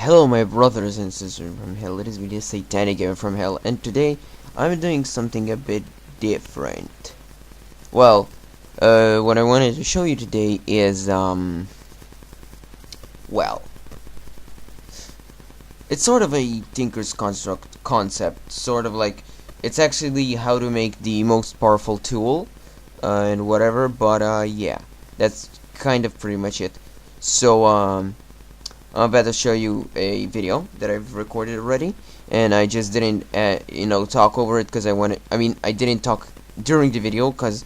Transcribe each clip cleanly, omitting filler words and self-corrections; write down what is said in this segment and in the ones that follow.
Hello my brothers and sisters from hell, it is me, the Satanic from hell, and today I'm doing something a bit different. Well, what I wanted to show you today is, well, it's sort of a Tinker's Construct concept, sort of like, it's actually how to make the most powerful tool, and whatever, but, yeah, that's kind of pretty much it. So, I'm about to show you a video that I've recorded already, and I just didn't, talk over it because I didn't talk during the video because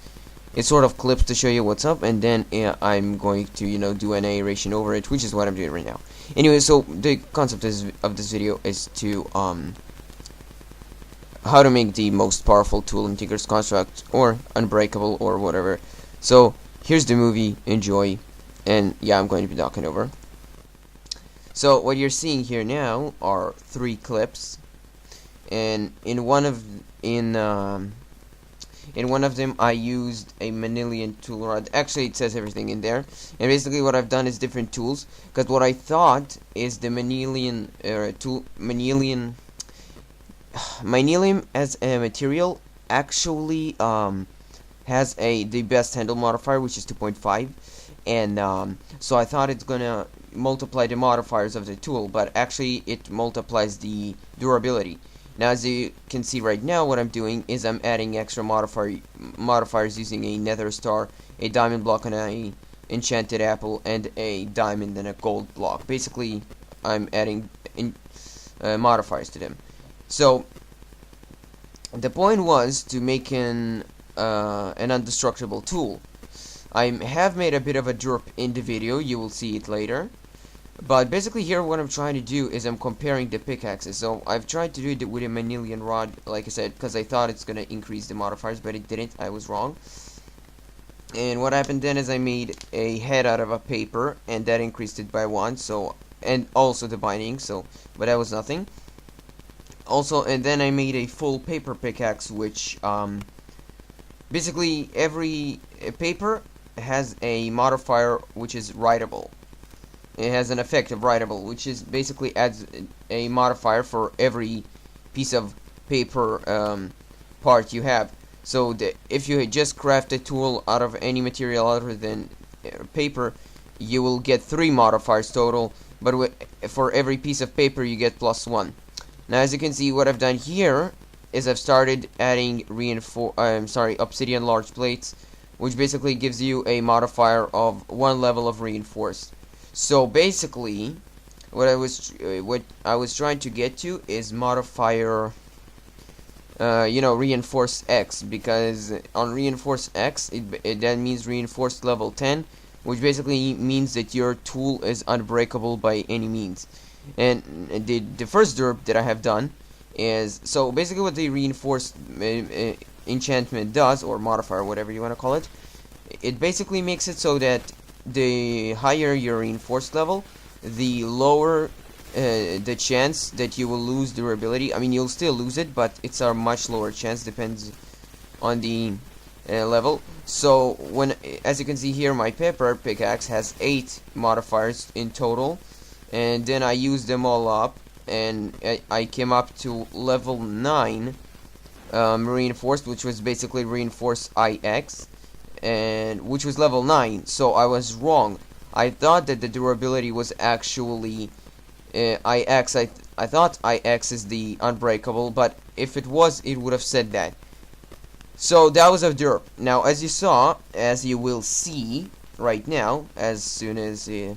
it's sort of clips to show you what's up, and then I'm going to, do a narration over it, which is what I'm doing right now. Anyway, so the concept of this video is to, how to make the most powerful tool in Tinker's Construct, or Unbreakable, or whatever. So, here's the movie, enjoy, and yeah, I'm going to be talking over. So what you're seeing here now are 3 clips, and in one of them I used a manilian tool rod. Actually, it says everything in there, and basically what I've done is different tools, because what I thought is the manilian as a material actually has the best handle modifier, which is 2.5, and so I thought it's gonna multiply the modifiers of the tool, but actually it multiplies the durability. Now, as you can see right now, what I'm doing is I'm adding extra modifiers using a nether star, a diamond block, and a enchanted apple, and a diamond and a gold block. Basically, I'm adding modifiers to them. So the point was to make an indestructible tool. I have made a bit of a derp in the video, you will see it later. But basically here what I'm trying to do is I'm comparing the pickaxes. So I've tried to do it with a manilian rod, like I said, because I thought it's going to increase the modifiers, but it didn't. I was wrong. And what happened then is I made a head out of a paper, and that increased it by 1, so, and also the binding, so, but that was nothing. Also, and then I made a full paper pickaxe, which, basically every paper has a modifier which is writable. It has an effect of writable, which is basically adds a modifier for every piece of paper part you have. So if you just craft a tool out of any material other than paper, you will get 3 modifiers total, but for every piece of paper you get +1. Now, as you can see, what I've done here is I've started adding obsidian large plates, which basically gives you a modifier of 1 level of reinforced. So basically, what I was trying to get to is modifier, reinforced X, because on reinforced X, that means reinforced level 10, which basically means that your tool is unbreakable by any means. And the first derp that I have done is, so basically what the reinforced enchantment does, or modifier, whatever you want to call it, it basically makes it so that the higher your reinforced level, the lower the chance that you will lose durability. I mean, you'll still lose it, but it's a much lower chance, depends on the level. So as you can see here, my paper pickaxe has 8 modifiers in total, and then I used them all up, and I came up to level 9 reinforced, which was basically reinforced IX, and which was level 9. So I was wrong. I thought that the durability was actually IX. I thought IX is the unbreakable, but if it was, it would have said that. So that was a derp. Now, as you will see right now, as soon as I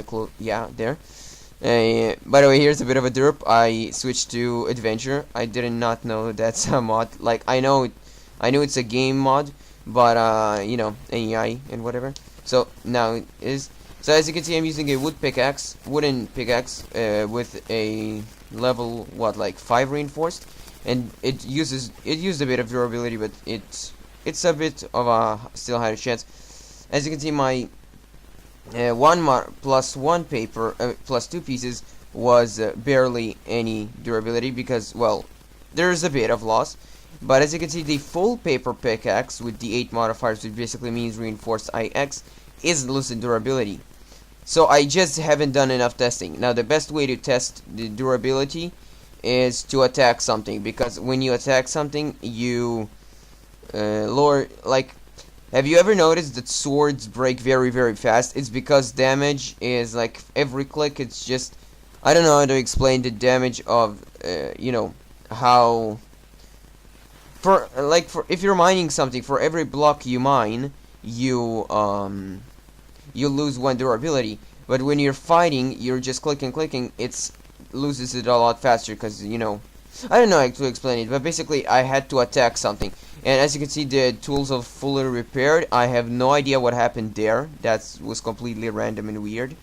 close, yeah, there. By the way, here's a bit of a derp. I switched to adventure. I did not know that's a mod. Like, I knew it's a game mod, but AI and whatever. So now it is. So as you can see, I'm using a wooden pickaxe with a level like 5 reinforced, and it used a bit of durability, but it's a bit of a still higher chance. As you can see, my +1 paper +2 pieces was barely any durability, because, well, there's a bit of loss. But as you can see, the full paper pickaxe with the 8 modifiers, which basically means reinforced IX, is losing durability. So I just haven't done enough testing. Now the best way to test the durability is to attack something, because when you attack something, you lower, like, have you ever noticed that swords break very, very fast? It's because damage is like every click. It's just, I don't know how to explain the damage of you know, how for if you're mining something, for every block you mine, you lose one durability. But when you're fighting, you're just clicking, it's loses it a lot faster, because, you know, I don't know how to explain it, but basically I had to attack something. And as you can see, the tools are fully repaired. I have no idea what happened there. That was completely random and weird.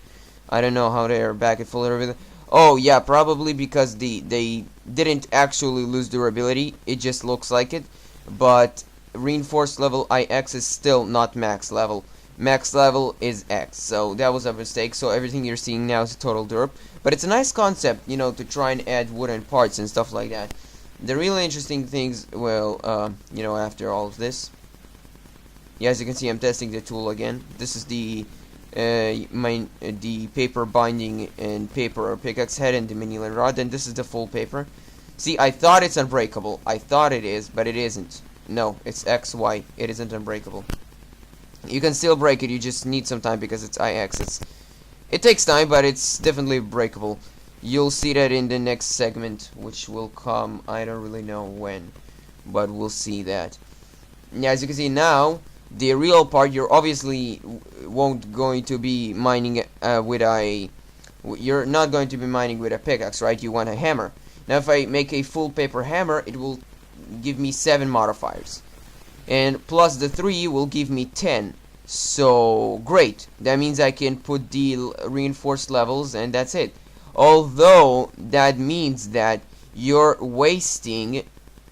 I don't know how they're back at fully repaired. Oh yeah, probably because they didn't actually lose durability. It just looks like it. But reinforced level IX is still not max level. Max level is X, so that was a mistake. So everything you're seeing now is a total derp. But it's a nice concept, you know, to try and add wooden parts and stuff like that. The really interesting things, well, you know, after all of this, yeah, as you can see, I'm testing the tool again. This is the the paper binding and paper or pickaxe head and the mini rod, and this is the full paper. See, I thought it's unbreakable. I thought it is, but it isn't. No, it's XY. It isn't unbreakable. You can still break it. You just need some time because it's IX. It takes time, but it's definitely breakable. You'll see that in the next segment, which will come, I don't really know when, but we'll see that. Yeah, as you can see now, the real part, you're obviously won't going to be mining with a, you're not going to be mining with a pickaxe, right? You want a hammer. Now if I make a full paper hammer, it will give me 7 modifiers. And plus the 3 will give me 10. So great. That means I can put the reinforced levels and that's it. Although that means that you're wasting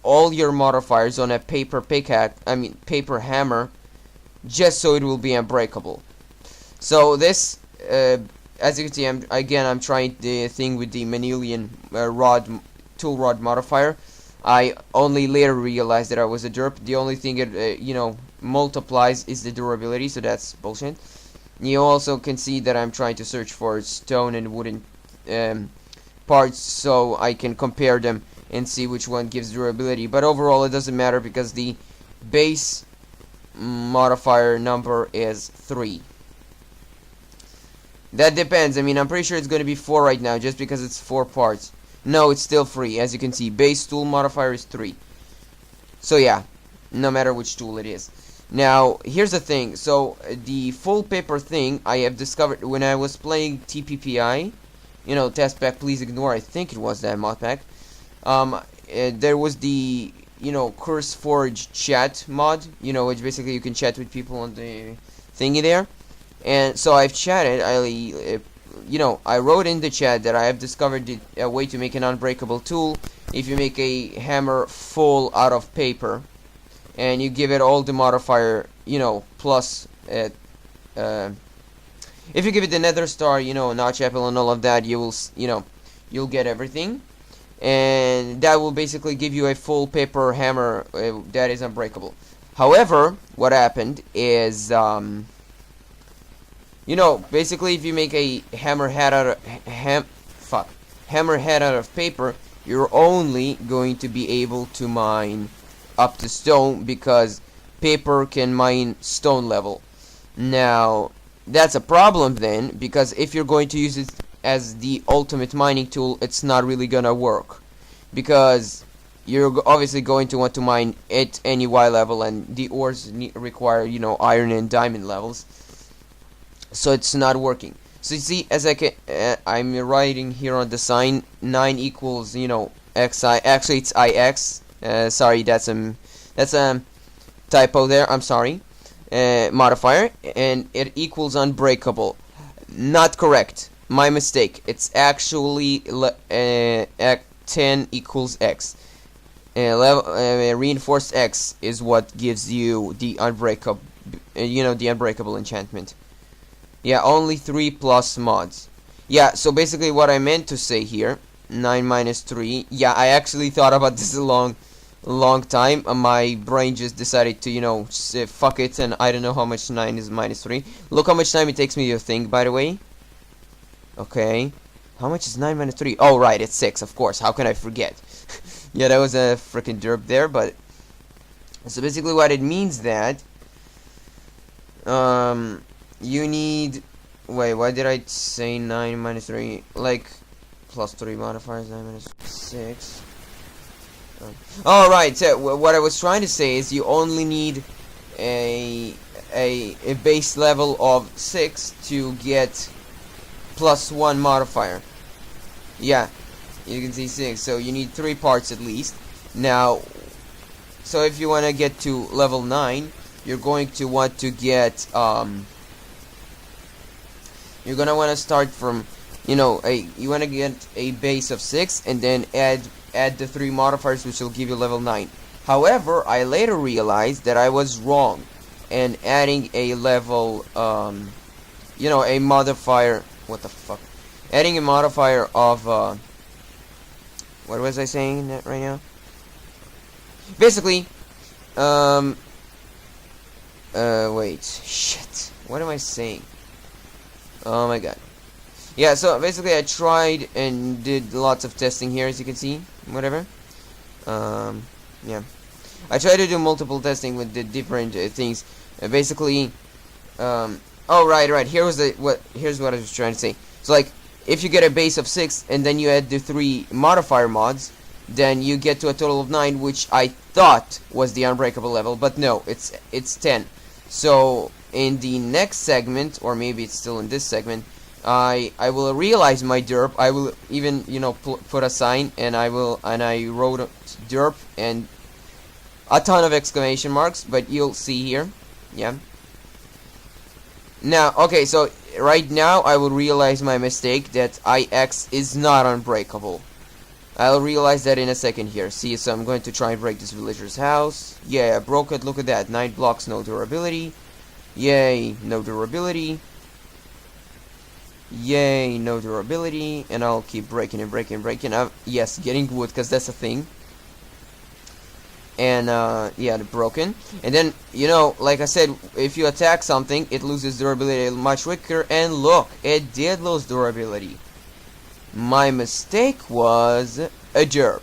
all your modifiers on a paper pickaxe, I mean paper hammer, just so it will be unbreakable. So this, as you can see, I'm trying the thing with the Manilian tool rod modifier. I only later realized that I was a derp. The only thing it you know, multiplies is the durability, so that's bullshit. You also can see that I'm trying to search for stone and wooden parts so I can compare them and see which one gives durability. But overall it doesn't matter because the base modifier number is 3. That depends. I mean, I'm pretty sure it's going to be 4 right now just because it's 4 parts. No, it's still 3. As you can see, base tool modifier is 3. So yeah, no matter which tool it is. Now, here's the thing. So, the full paper thing I have discovered when I was playing TPPI. You know, test pack, please ignore. I think it was that mod pack. There was the, you know, Curse Forge chat mod. You know, which basically you can chat with people on the thingy there. And so I've chatted. You know, I wrote in the chat that I have discovered a way to make an unbreakable tool if you make a hammer full out of paper and you give it all the modifier, you know, plus if you give it the nether star, you know, notch apple and all of that, you will, you know, you'll get everything, and that will basically give you a full paper hammer that is unbreakable. However, what happened is you know, basically, if you make a hammerhead out of paper, you're only going to be able to mine up to stone because paper can mine stone level. Now, that's a problem then, because if you're going to use it as the ultimate mining tool, it's not really gonna work, because you're obviously going to want to mine at any Y level, and the ores require, you know, iron and diamond levels. So it's not working. So you see, as I'm writing here on the sign, 9 equals, you know, xi. Actually, it's ix. Sorry, that's a typo there. I'm sorry. Modifier, and it equals unbreakable. Not correct. My mistake. It's actually 10 equals x. Reinforced x is what gives you the unbreakable, you know, the unbreakable enchantment. Yeah, only 3 plus mods. Yeah, so basically what I meant to say here, 9 minus 3. Yeah, I actually thought about this a long time. My brain just decided to, you know, say fuck it, and I don't know how much 9 is minus 3. Look how much time it takes me to think, by the way. Okay. How much is 9 minus 3? Oh, right, it's 6, of course. How can I forget? Yeah, that was a freaking derp there, but... So basically what it means that... You need... Wait, why did I say 9 minus 3? Like, plus 3 modifiers, 9 minus 6... Alright, so what I was trying to say is you only need a base level of 6 to get plus 1 modifier. Yeah, you can see 6, so you need 3 parts at least. Now, so if you want to get to level 9, you're going to want to get, you're going to want to start from, you know, you want to get a base of 6 and then add the 3 modifiers, which will give you level 9. However, I later realized that I was wrong, and adding a level, you know, a modifier, what the fuck, adding a modifier of, what was I saying right now? Basically, wait, shit, what am I saying? Oh my god. Yeah, so basically I tried and did lots of testing here, as you can see, whatever. Yeah. I tried to do multiple testing with the different things. Basically, oh, right, here's what I was trying to say. So, like, if you get a base of 6 and then you add the 3 modifier mods, then you get to a total of 9, which I thought was the Unbreakable level, but no, it's 10. So, in the next segment, or maybe it's still in this segment, I will realize my derp. I will even, you know, put a sign, and I wrote derp and a ton of exclamation marks, but you'll see here. Yeah. Now, okay, so right now I will realize my mistake that IX is not unbreakable. I'll realize that in a second here. See, so I'm going to try and break this villager's house. Yeah, I broke it. Look at that. 9 blocks, no durability. Yay, no durability. Yay, no durability. And I'll keep breaking and breaking and breaking. Yes, getting wood, because that's a thing. And, yeah, broken. And then, you know, like I said, if you attack something, it loses durability much quicker. And look, it did lose durability. My mistake was a derp.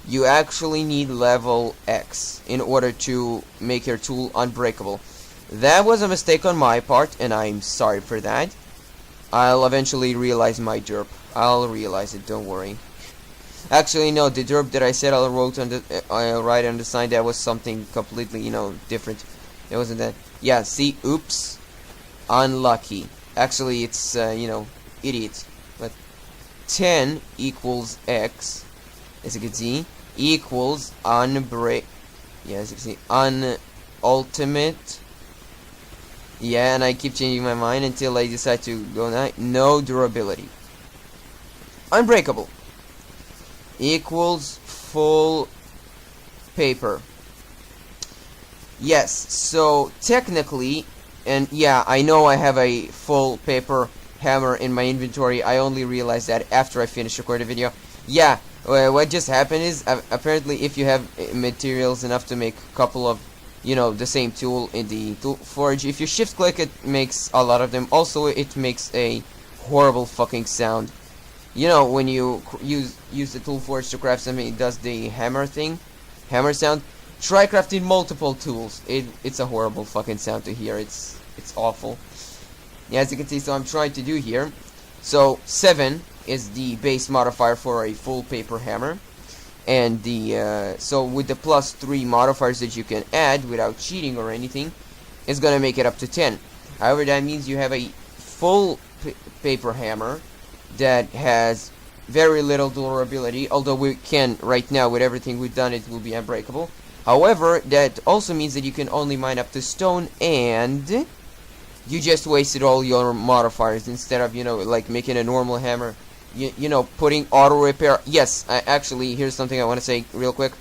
You actually need level X in order to make your tool unbreakable. That was a mistake on my part, and I'm sorry for that. I'll eventually realize my derp. I'll realize it, don't worry. Actually, no, the derp that I said I'll write on the sign, that was something completely, you know, different. It wasn't that. Yeah, see, oops. Unlucky. Actually, it's, you know, idiot. But 10 equals X, as you can see, equals yeah, as you can see, ultimate. Yeah, and I keep changing my mind until I decide to go no durability. Unbreakable equals full paper. Yes, so technically, and yeah, I know I have a full paper hammer in my inventory. I only realized that after I finished recording the video. Yeah, what just happened is, apparently if you have materials enough to make a couple of, you know, the same tool in the tool forge, if you shift click, it makes a lot of them. Also, it makes a horrible fucking sound. You know, when you use the tool forge to craft something, it does the hammer thing, hammer sound. Try crafting multiple tools. It's a horrible fucking sound to hear. It's awful. Yeah, as you can see, so I'm trying to do here. So 7 is the base modifier for a full paper hammer. And the so with the plus 3 modifiers that you can add without cheating or anything, it's gonna make it up to 10. However, that means you have a full paper hammer that has very little durability. Although we can right now, with everything we've done, it will be unbreakable. However, that also means that you can only mine up to stone, and you just wasted all your modifiers instead of, you know, like making a normal hammer. You know, putting auto repair. Yes, actually, here's something I want to say real quick.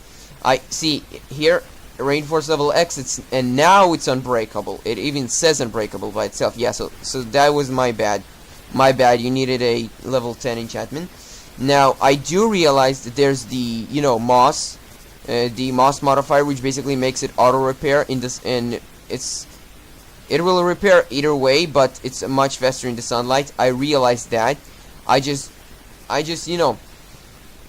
I see here, reinforced level X, and now it's unbreakable. It even says unbreakable by itself. Yeah, so that was my bad. My bad. You needed a level 10 enchantment. Now I do realize that there's the, you know, moss, the moss modifier, which basically makes it auto repair in this, and it will repair either way, but it's much faster in the sunlight. I realized that. I just you know,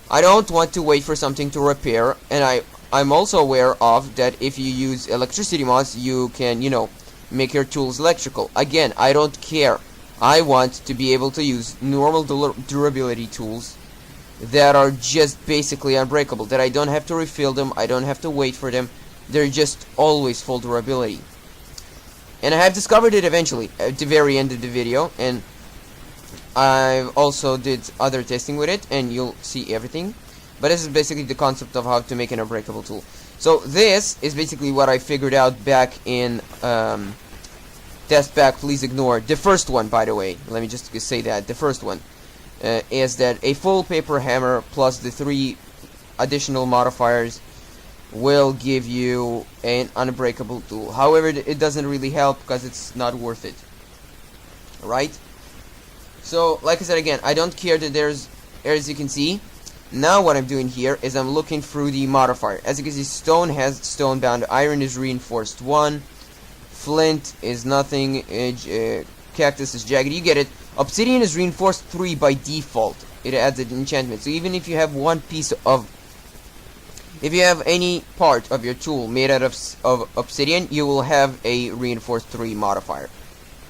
I don't want to wait for something to repair, and I'm also aware of that if you use electricity mods, you can, you know, make your tools electrical. Again, I don't care. I want to be able to use normal durability tools that are just basically unbreakable, that I don't have to refill them, I don't have to wait for them, they're just always full durability. And I have discovered it eventually, at the very end of the video, and I also did other testing with it, and you'll see everything. But this is basically the concept of how to make an unbreakable tool. So this is basically what I figured out back in test pack, please ignore. The first one, by the way, let me just say that, the first one is that a full paper hammer plus the 3 additional modifiers will give you an unbreakable tool. However, it doesn't really help because it's not worth it. Right? So, like I said again, I don't care that there's, as you can see, now what I'm doing here is I'm looking through the modifier. As you can see, stone has stone bound, iron is reinforced 1, flint is nothing, cactus is jagged, you get it. Obsidian is reinforced 3 by default. It adds an enchantment. So even if you have one piece of, if you have any part of your tool made out of obsidian, you will have a reinforced 3 modifier.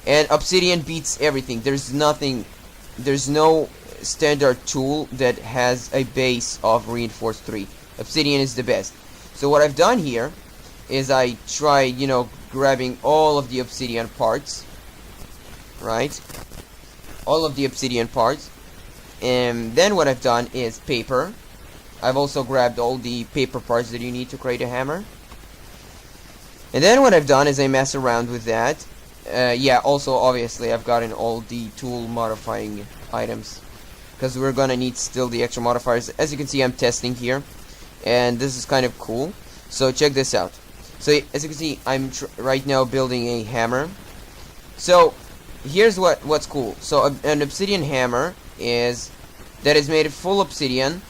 And obsidian beats everything. There's no standard tool that has a base of reinforced 3. Obsidian is the best. So what I've done here is I tried, you know, grabbing all of the obsidian parts, right? All of the obsidian parts. And then what I've done is paper. I've also grabbed all the paper parts that you need to create a hammer. And then what I've done is I mess around with that. Yeah, also obviously I've gotten all the tool modifying items, because we're gonna need still the extra modifiers. As you can see, I'm testing here, and this is kind of cool. So check this out. So as you can see, I'm right now building a hammer. So here's what's cool. So an obsidian hammer is made of full obsidian,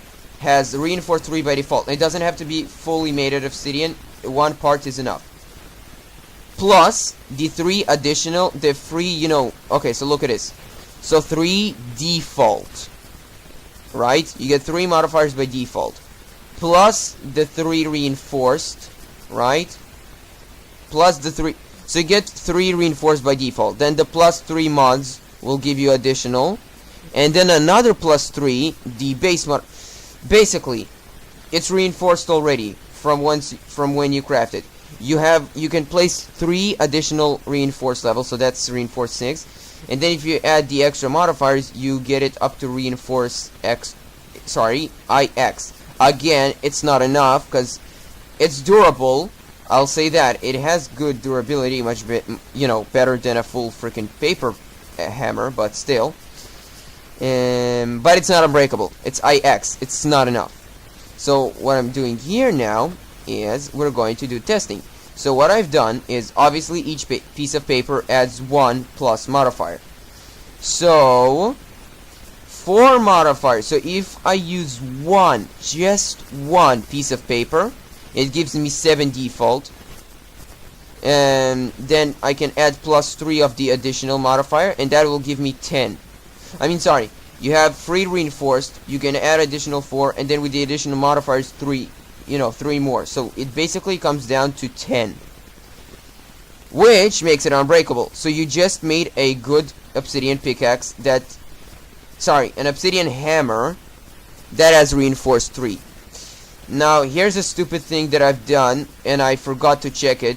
has reinforced 3 by default. It doesn't have to be fully made out of obsidian. One part is enough. Plus the 3 additional, the free, you know, okay, so look at this. So 3 default, right? You get 3 modifiers by default, plus the 3 reinforced, right? Plus the 3, so you get 3 reinforced by default. Then the plus 3 mods will give you additional, and then another plus 3, the base mod. Basically, it's reinforced already from when you craft it. You can place 3 additional reinforced levels, so that's reinforced 6. And then if you add the extra modifiers, you get it up to reinforce IX. Again, it's not enough because it's durable. I'll say that it has good durability, much you know, better than a full freaking paper hammer, but still. But it's not unbreakable. It's IX. It's not enough. So what I'm doing here now is we're going to do testing. So what I've done is, obviously each piece of paper adds 1 plus modifier. So 4 modifiers. So if I use just one piece of paper, it gives me 7 default. And then I can add plus 3 of the additional modifier, and that will give me 10. I mean, sorry, you have 3 reinforced, you can add additional 4, and then with the additional modifiers 3, you know, 3 more. So it basically comes down to 10, which makes it unbreakable. So you just made a good obsidian pickaxe an obsidian hammer that has reinforced 3. Now here's a stupid thing that I've done, and I forgot to check it.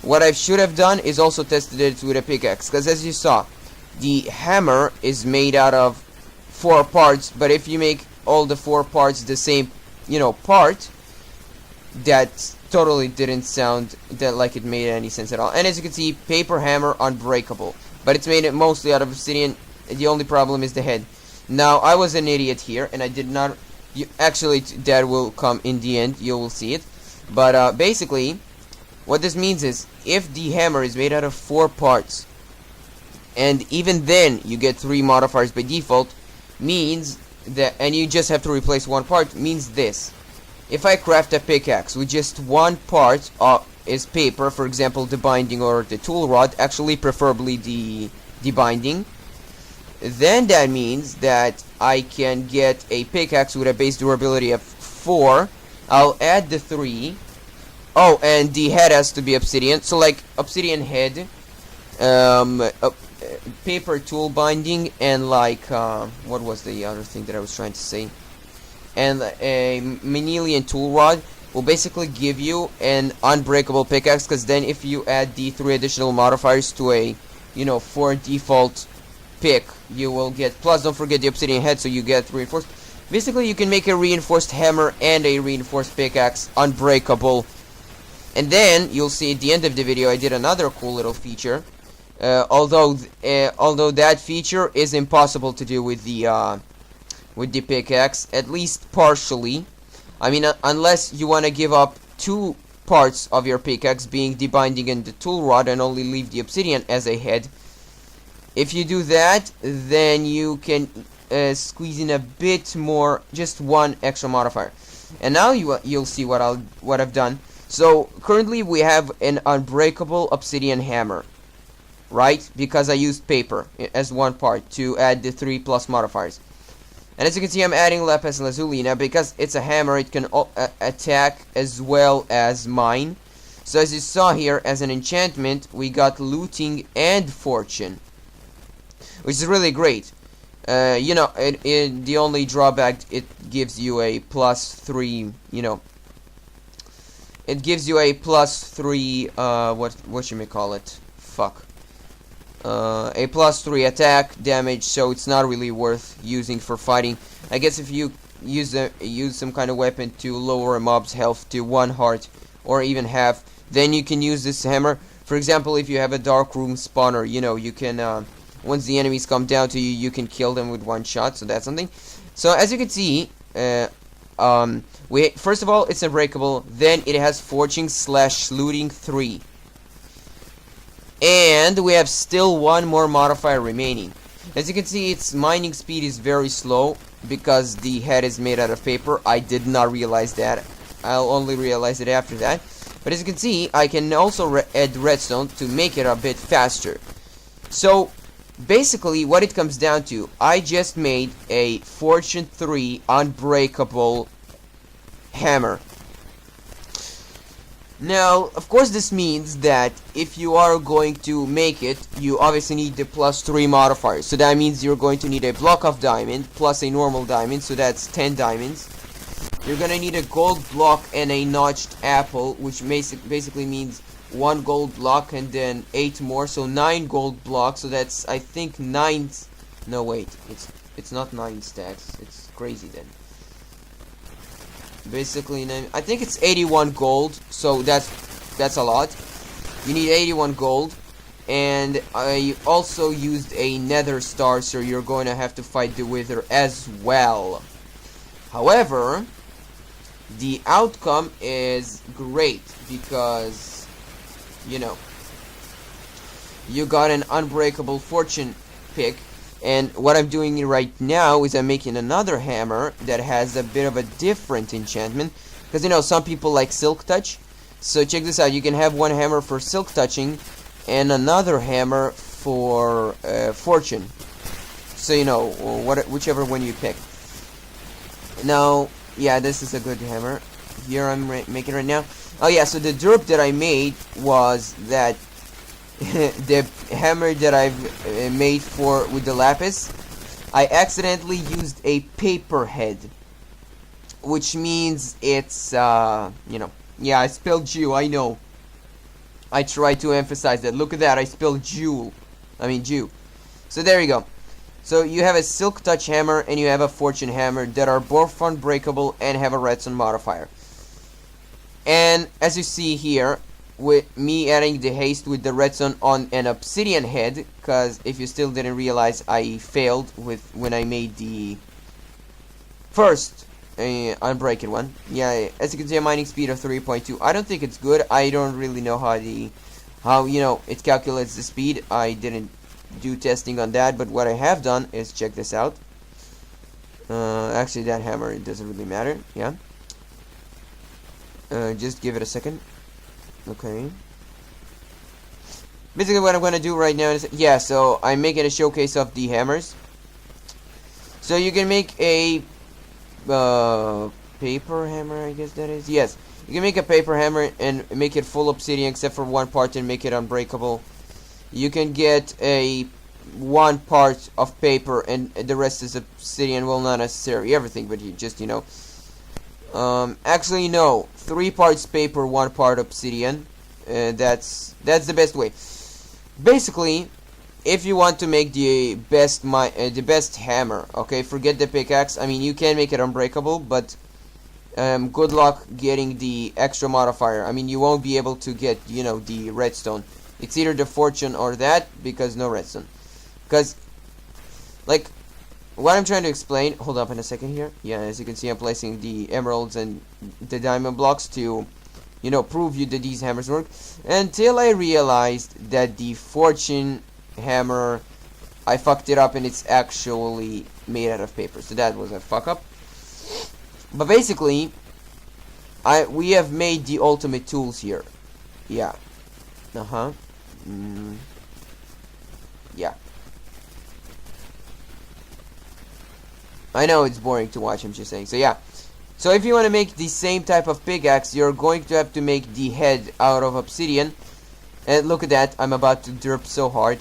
What I should have done is also tested it with a pickaxe, because as you saw, the hammer is made out of 4 parts, but if you make all the 4 parts the same, you know, part, that totally didn't sound like it made any sense at all. And as you can see, paper hammer unbreakable, but it's made mostly out of obsidian. The only problem is the head. Now I was an idiot here, and I did not. Actually, that will come in the end. You will see it. But basically, what this means is, if the hammer is made out of 4 parts, and even then you get 3 modifiers by default, means that, and you just have to replace 1 part, means this. If I craft a pickaxe with just 1 part is paper, for example the binding or the tool rod, actually preferably the binding, then that means that I can get a pickaxe with a base durability of 4. I'll add the 3. Oh, and the head has to be obsidian. So like obsidian head, paper tool binding, and like what was the other thing that I was trying to say? And a Manelian tool rod will basically give you an unbreakable pickaxe, because then if you add the 3 additional modifiers to a, you know, 4 default pick, you will get, plus don't forget the obsidian head, so you get reinforced. Basically you can make a reinforced hammer and a reinforced pickaxe unbreakable. And then you'll see at the end of the video I did another cool little feature, although that feature is impossible to do with the pickaxe, at least partially. I mean, unless you want to give up 2 parts of your pickaxe, being the binding and the tool rod, and only leave the obsidian as a head. If you do that, then you can squeeze in a bit more, just 1 extra modifier. And now you'll see what I've done. So currently we have an unbreakable obsidian hammer, right? Because I used paper as 1 part to add the 3 plus modifiers. And as you can see, I'm adding lapis lazuli. Now, because it's a hammer, it can attack as well as mine. So as you saw here, as an enchantment, we got looting and fortune, which is really great. You know, the only drawback, it gives you a +3, you know, it gives you a +3, what you may call it, fuck. A +3 attack damage, so it's not really worth using for fighting. I guess if you use some kind of weapon to lower a mob's health to 1 heart, or even half, then you can use this hammer. For example, if you have a dark room spawner, you know, you can, once the enemies come down to you, you can kill them with 1 shot, so that's something. So as you can see, first of all, it's unbreakable, then it has fortune / looting 3. And we have still 1 more modifier remaining. As you can see, its mining speed is very slow because the head is made out of paper. I did not realize that. I'll only realize it after that. But as you can see, I can also add redstone to make it a bit faster. So basically what it comes down to, I just made a fortune 3 unbreakable hammer. Now, of course, this means that if you are going to make it, you obviously need the +3 modifier. So that means you're going to need a block of diamond plus a normal diamond, so that's 10 diamonds. You're gonna need a gold block and a notched apple, which basically means 1 gold block and then 8 more, so 9 gold blocks. So that's, I think, 9. No, wait, it's not 9 stacks. It's crazy then. Basically, I think it's 81 gold, so that's a lot. You need 81 gold, and I also used a nether star, so you're going to have to fight the wither as well. However, the outcome is great because, you know, you got an unbreakable fortune pick. And what I'm doing right now is I'm making another hammer that has a bit of a different enchantment. Because, you know, some people like silk touch. So check this out. You can have 1 hammer for silk touching and another hammer for fortune. So, you know, whichever one you pick. Now, yeah, this is a good hammer. Here I'm making right now. Oh, yeah, so the derp that I made was that the hammer that I've made with the lapis, I accidentally used a paper head, which means it's you know, yeah, I spelled Jew, I know. I tried to emphasize that. Look at that, I spelled Jew. So there you go. So you have a silk touch hammer and you have a fortune hammer that are both unbreakable and have a redstone modifier. And as you see here, with me adding the haste with the redstone on an obsidian head, because if you still didn't realize, I failed when I made the first unbreaking one. Yeah, as you can see, a mining speed of 3.2. I don't think it's good. I don't really know how you know, it calculates the speed. I didn't do testing on that, but what I have done is check this out. Actually, that hammer, it doesn't really matter. Yeah. Just give it a second. Okay. Basically what I'm going to do right now is, yeah, so I'm making a showcase of the hammers. So you can make a paper hammer, I guess that is. Yes, you can make a paper hammer and make it full obsidian except for one part and make it unbreakable. You can get a one part of paper and the rest is obsidian. Well, not necessarily everything, but you just, you know. Actually, no. 3 parts paper, 1 part obsidian. That's the best way. Basically, if you want to make the best hammer, okay, forget the pickaxe. I mean, you can make it unbreakable, but good luck getting the extra modifier. I mean, you won't be able to get, you know, the redstone. It's either the fortune or that, because no redstone. Because, like, what I'm trying to explain, hold up in a second here. Yeah, as you can see, I'm placing the emeralds and the diamond blocks to, you know, prove you that these hammers work. Until I realized that the fortune hammer, I fucked it up and it's actually made out of paper. So that was a fuck up. But basically, we have made the ultimate tools here. Yeah. Yeah. I know it's boring to watch, I'm just saying. So yeah. So if you want to make the same type of pickaxe, you're going to have to make the head out of obsidian. And look at that, I'm about to derp so hard.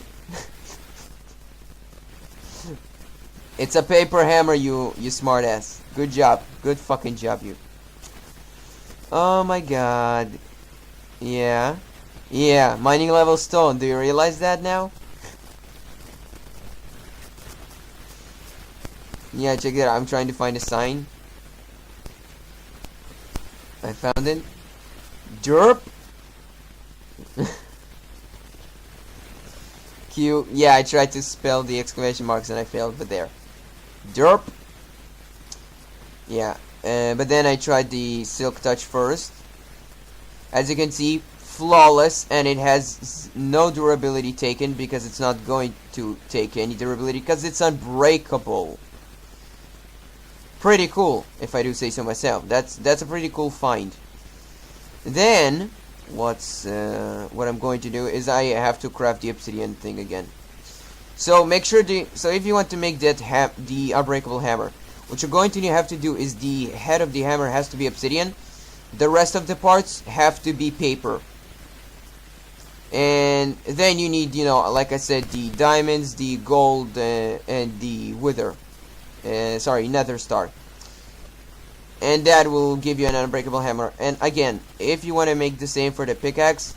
It's a paper hammer, you smart ass. Good job. Good fucking job, you. Oh my god. Yeah. Yeah, mining level stone. Do you realize that now? Yeah, check it out. I'm trying to find a sign. I found it. Derp. Q. Yeah, I tried to spell the exclamation marks and I failed, but there. Derp. Yeah, but then I tried the silk touch first. As you can see, flawless, and it has no durability taken because it's not going to take any durability because it's unbreakable. Pretty cool, if I do say so myself. That's a pretty cool find. Then what I'm going to do is I have to craft the obsidian thing again. So make sure so if you want to make that the unbreakable hammer, what you're going to have to do is the head of the hammer has to be obsidian. The rest of the parts have to be paper. And then you need, you know, like I said, the diamonds, the gold, and the wither. Sorry, nether star. And that will give you an unbreakable hammer. And again, if you want to make the same for the pickaxe,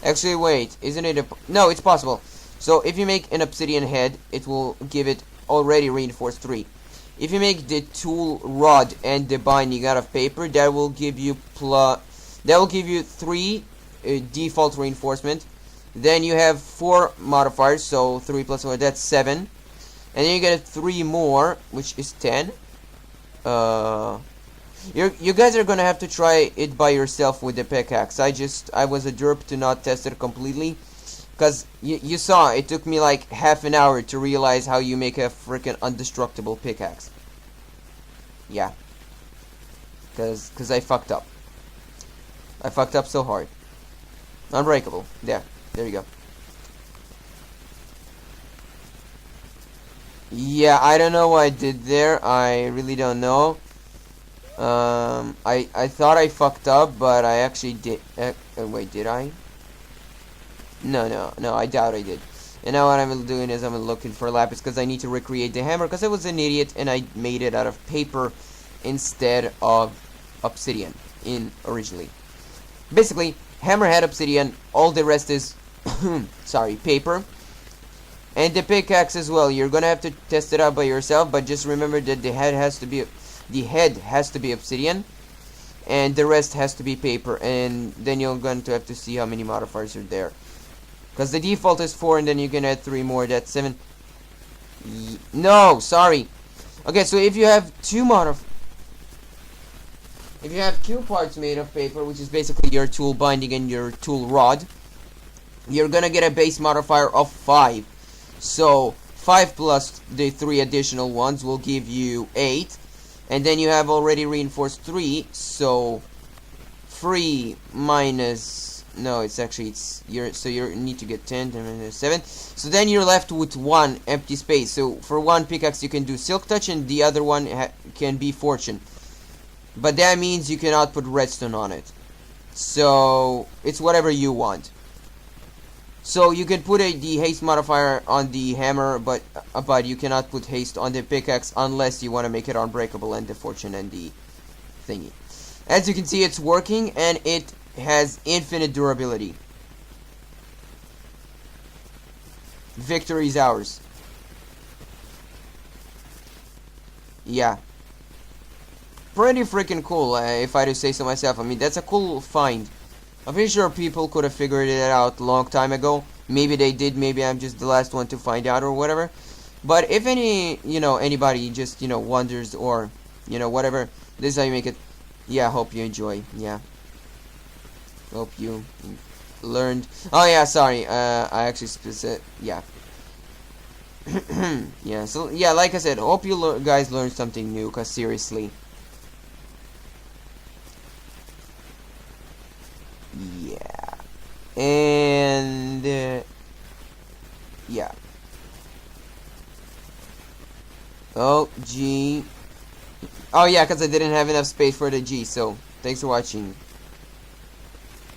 actually wait, isn't it no, it's possible. So if you make an obsidian head, it will give it already reinforced 3. If you make the tool rod and the binding out of paper, that will give you 3 default reinforcement. Then you have 4 modifiers, so 3 plus 4, that's 7. And then you get 3 more, which is 10. You guys are gonna have to try it by yourself with the pickaxe. I was a derp to not test it completely, because you saw it took me like half an hour to realize how you make a freaking indestructible pickaxe. Yeah, because I fucked up. I fucked up so hard. Unbreakable. There you go. Yeah, I don't know what I did there. I really don't know. I thought I fucked up, but I actually did. Wait, did I? No, I doubt I did. And now what I'm doing is I'm looking for lapis because I need to recreate the hammer because I was an idiot and I made it out of paper instead of obsidian originally. Basically, hammer had obsidian, all the rest is sorry, paper. And the pickaxe as well. You're gonna have to test it out by yourself, but just remember that the head has to be obsidian, and the rest has to be paper. And then you're going to have to see how many modifiers are there, because the default is 4, and then you can add 3 more. That's 7. No, sorry. Okay, so if you have 2 parts made of paper, which is basically your tool binding and your tool rod, you're gonna get a base modifier of 5. So 5 plus the 3 additional ones will give you 8, and then you have already reinforced 3, so 3 minus no, it's actually, so you need to get 10, 7. So then you're left with 1 empty space. So for 1 pickaxe you can do silk touch, and the other one can be fortune. But that means you cannot put redstone on it. So it's whatever you want. So you can put the haste modifier on the hammer, but you cannot put haste on the pickaxe unless you want to make it unbreakable and the fortune and the thingy. As you can see, it's working, and it has infinite durability. Victory is ours. Yeah. Pretty freaking cool, if I do say so myself. I mean, that's a cool find. I'm pretty sure people could have figured it out a long time ago. Maybe they did, maybe I'm just the last one to find out or whatever. But if anybody just, wonders or, whatever, this is how you make it. Yeah, hope you enjoy. Yeah. Hope you learned. Oh yeah, sorry. I actually yeah. Yeah, so yeah, like I said, hope you guys learned something new, cause seriously. Yeah. And yeah. Oh, G. Oh yeah, because I didn't have enough space for the G, so thanks for watching.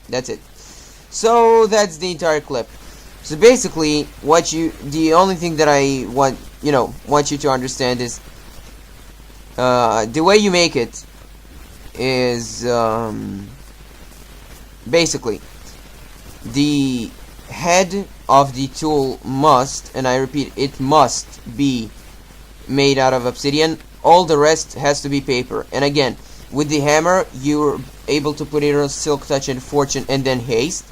That's it. So that's the entire clip. So basically, the only thing that I want you to understand is the way you make it is basically the head of the tool must, and I repeat, it must be made out of obsidian. All the rest has to be paper. And again, with the hammer, you're able to put it on silk touch and fortune and then haste.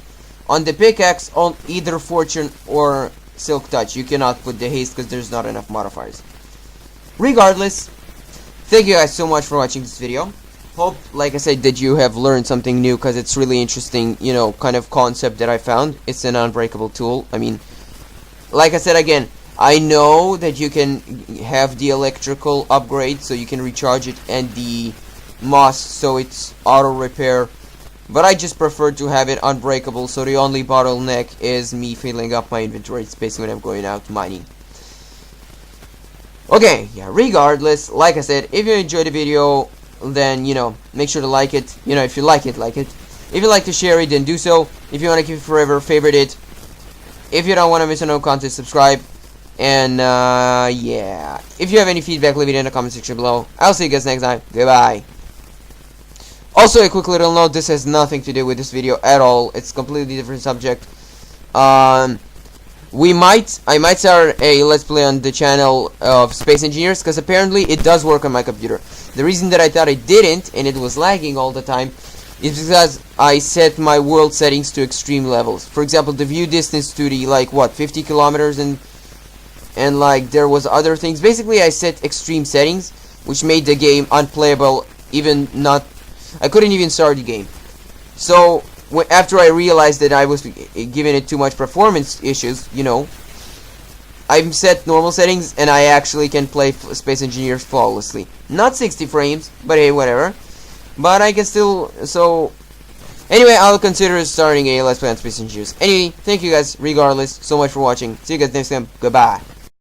On the pickaxe, on either fortune or silk touch. You cannot put the haste because there's not enough modifiers. Regardless, thank you guys so much for watching this video. Hope, like I said, that you have learned something new, because it's really interesting, kind of concept that I found. It's an unbreakable tool. I mean, like I said again, I know that you can have the electrical upgrade so you can recharge it, and the moss so it's auto repair, but I just prefer to have it unbreakable, so the only bottleneck is me filling up my inventory space when I'm going out mining. Okay, yeah, regardless, like I said, if you enjoyed the video, then make sure to like it. If you like it, like it. If you like to share it, then do so. If you want to keep it forever, favorite it. If you don't want to miss no content, subscribe. And yeah, if you have any feedback, leave it in the comment section below. I'll see you guys next time. Goodbye. Also, a quick little note, this has nothing to do with this video at all. It's a completely different subject. I might start a let's play on the channel of Space Engineers, because apparently it does work on my computer. The reason that I thought it didn't, and it was lagging all the time, is because I set my world settings to extreme levels. For example, the view distance to the, 50 kilometers, and like there was other things. Basically, I set extreme settings, which made the game unplayable. I couldn't even start the game. So after I realized that I was giving it too much performance issues, I've set normal settings, and I actually can play Space Engineers flawlessly. Not 60 frames, but hey, whatever. But I can still, so anyway, I'll consider starting a Let's Play on Space Engineers. Anyway, thank you guys regardless so much for watching. See you guys next time. Goodbye.